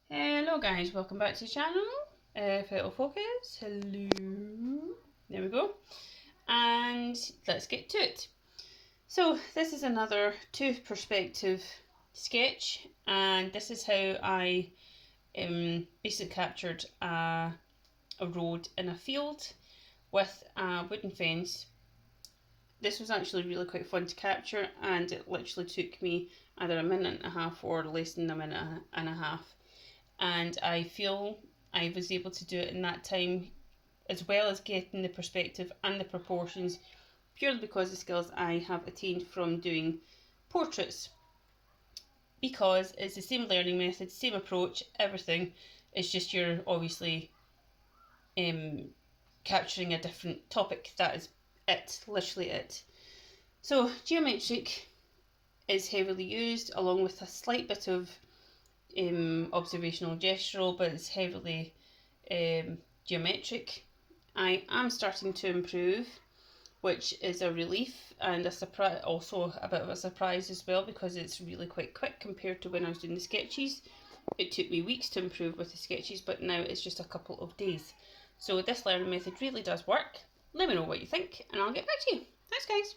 Hello guys, welcome back to the channel. Petal Focus, hello. There we go. And let's get to it. So this is another two-perspective sketch, and this is how I basically captured a road in a field with a wooden fence. This was actually really quite fun to capture, and it literally took me either a minute and a half or less than a minute and a half. And I feel I was able to do it in that time, as well as getting the perspective and the proportions, purely because of the skills I have attained from doing portraits. Because it's the same learning method, same approach, everything. It's just you're obviously capturing a different topic. That is it, literally it. So geometric is heavily used, along with a slight bit of observational gestural, but it's heavily geometric. I am starting to improve, which is a relief and a surprise, also a bit of a surprise as well, because it's really quite quick compared to when I was doing the sketches. It took me weeks to improve with the sketches, but now it's just a couple of days. So this learning method really does work. Let me know what you think and I'll get back to you. Thanks guys.